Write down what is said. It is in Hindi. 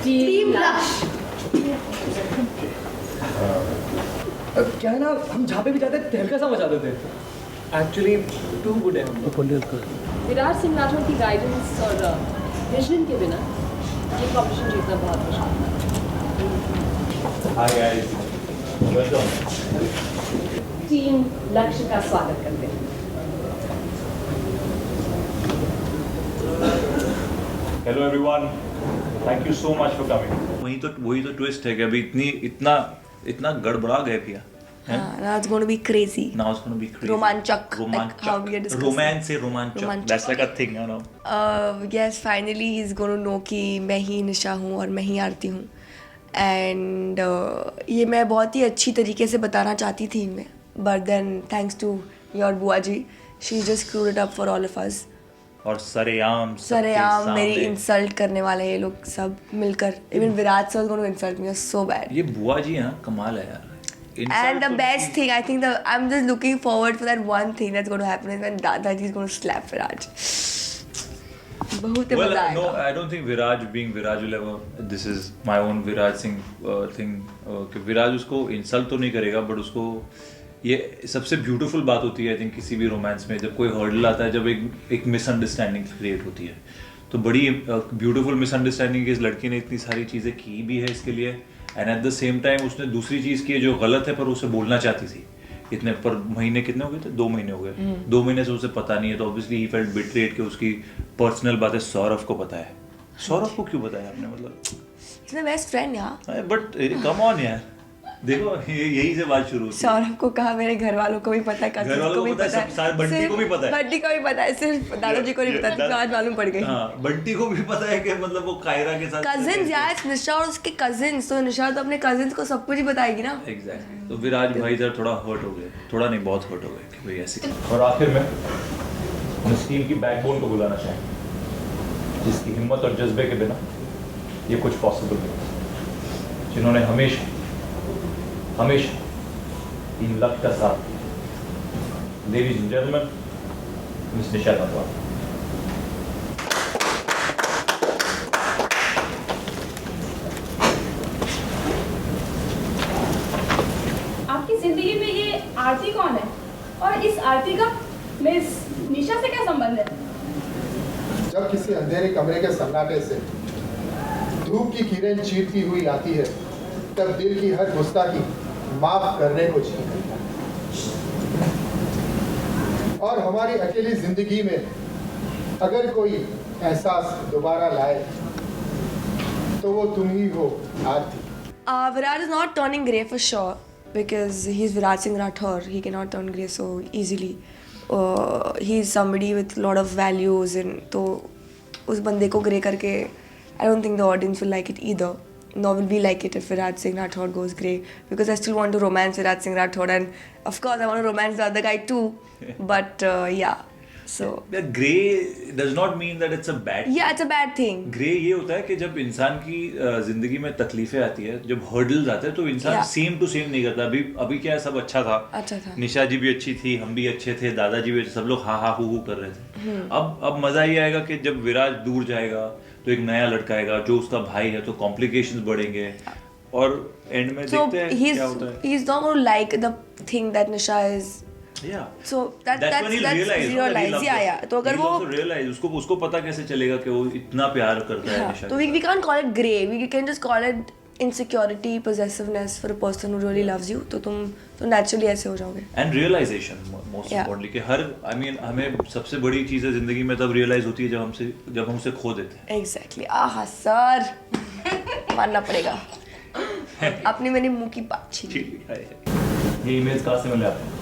टीम लक्ष्य। क्या है ना, हम जहाँ पे भी जाते तहलका सा मचा देते एक्चुअली टू गुड है हम लोग। विराट सिंह राठौर की गाइडेंस और विजन के बिना ये कॉम्पिटिशन जीतना बहुत मुश्किल है। Hi guys, welcome. टीम लक्ष्य का स्वागत करते हैं। Hello everyone, thank you so much for coming. वही तो ट्विस्ट है कि अभी इतना गड़बड़ा गए भैया। Now it's going to be crazy. Now it's going to be crazy. Romanchak. Like how we are discussing. Romance से romanchak. That's like a thing, you know. Yes, finally he's going to know कि मैं ही निशा हूँ और मैं ही आरती हूँ. And ये मैं बहुत ही अच्छी तरीके से बताना चाहती थी इनमें. But then thanks to your बुआ जी, she just screwed it up for all of us. और सरेआम मेरी इंसल्ट करने वाले ये लोग सब मिलकर. Even Virat sir is going to insult me. So bad. ये बुआ जी हैं, कमाल है यार. And the best thing, I think I'm just looking forward for that one thing that's going to happen is when Dadaji is going to slap Viraj. बहुत मजा आएगा. No, I don't think Viraj being Viraj will ever. This is my own Viraj Singh thing. कि Viraj उसको इंसल्ट तो नहीं करेगा, but उसको ये सबसे ब्यूटीफुल बात होती है आई थिंक किसी भी रोमांस में, जब कोई हर्डल आता है, जब एक मिसअंडरस्टैंडिंग क्रिएट होती है, तो बड़ी ब्यूटीफुल मिसअंडरस्टैंडिंग इस लड़की ने इतनी सारी चीज़ें की भी है इसके लिए, and at the same time उसने दूसरी चीज़ की है जो गलत है पर उसे बोलना चाहती थी. इतने पर महीने कितने हो गए थे? 2 महीने हो गए. 2 महीने से उसे पता नहीं है, तो ऑब्वियसली ही फेल्ट बिट्रेड कि उसकी पर्सनल बातें सौरभ को पता है. सौरभ को क्यों बताया आपने? मतलब He's my best friend यार. बट कम ऑन यार, देखो यही से बात शुरू होती है. सौरभ को कहा, मेरे घर वालों को भी पता है, कजिन को भी पता है, बंटी को भी पता है, बंटी को भी पता है, सिर्फ दादाजी को नहीं पता था. आज मालूम पड़ गई. हाँ, बंटी को भी पता है कि मतलब वो कायरा के साथ कजिन्स यार, निशा और उसके कजिन्स, तो निशा तो अपने कजिन्स को सब कुछ ही बताएगी ना. एग्जैक्टली. तो विराज भाई जरा थोड़ा हर्ट हो गए, थोड़ा नहीं बहुत हर्ट हो गए कि भाई ऐसे. और आखिर में हम इस टीम की बैकबोन को बुलाना चाहेंगे, जिसकी हिम्मत और जज्बे के बिना ये कुछ पॉसिबल नहीं, जिन्होंने हमेशा इन लक का साथ. लेडीज एंड जेंटलमैन, मिस निशा राठौर. आपकी जिंदगी में ये आरती कौन है और इस आरती का मिस निशा से क्या संबंध है? जब किसी अंधेरे कमरे के सन्नाटे से धूप की किरण चीरती हुई आती है, तब दिल की हर गुस्ताखी माफ करने को चाहिए. और हमारी अकेली जिंदगी में अगर कोई एहसास दोबारा लाए तो वो तुम ही हो आरती. Virat is not turning grey for sure because he's Virat Singh Rathor. He cannot turn grey so easily. He's somebody with a lot of values, and तो उस बंदे को grey करके I don't think the audience will like it either. Nor will we like it if Virat Singh Rathor goes grey, because I still want to romance Virat Singh Rathor, and of course I want to romance the other guy too. But yeah, so grey does not mean that it's a bad thing. yeah, it's a bad thing. Grey ये होता है कि जब इंसान की जिंदगी में तकलीफें आती है, जब हर्डल्स आते हैं, तो इंसान सेम टू सेम नहीं करता. अभी क्या है, सब अच्छा था. निशा जी भी अच्छी थी, हम भी अच्छे थे, दादाजी भी, सब लोग हा हू कर रहे थे. अब मजा ये आएगा कि जब विराज दूर जाएगा तो एक नया लड़का आएगा जो उसका भाई है, तो कॉम्प्लिकेशंस बढ़ेंगे और एंड में देखते हैं क्या होता है. He's not going to like the thing that Nisha is. Yeah. So that's realize. Yeah. तो अगर वो realize, उसको पता कैसे चलेगा कि वो इतना प्यार करता है निशा. तो we can't call it grey. We can just call it insecurity, possessiveness for a person who really loves you. तो तुम तो naturally ऐसे हो जाओगे. And realization most importantly कि हमें सबसे बड़ी चीज़ है जिंदगी में तब realize होती है जब हम उसे खो देते हैं. Exactly. आहा सर, मानना पड़ेगा. अपनी मैंने मुंह की बात छीनी. ये इमेज कहाँ से मिले आपको?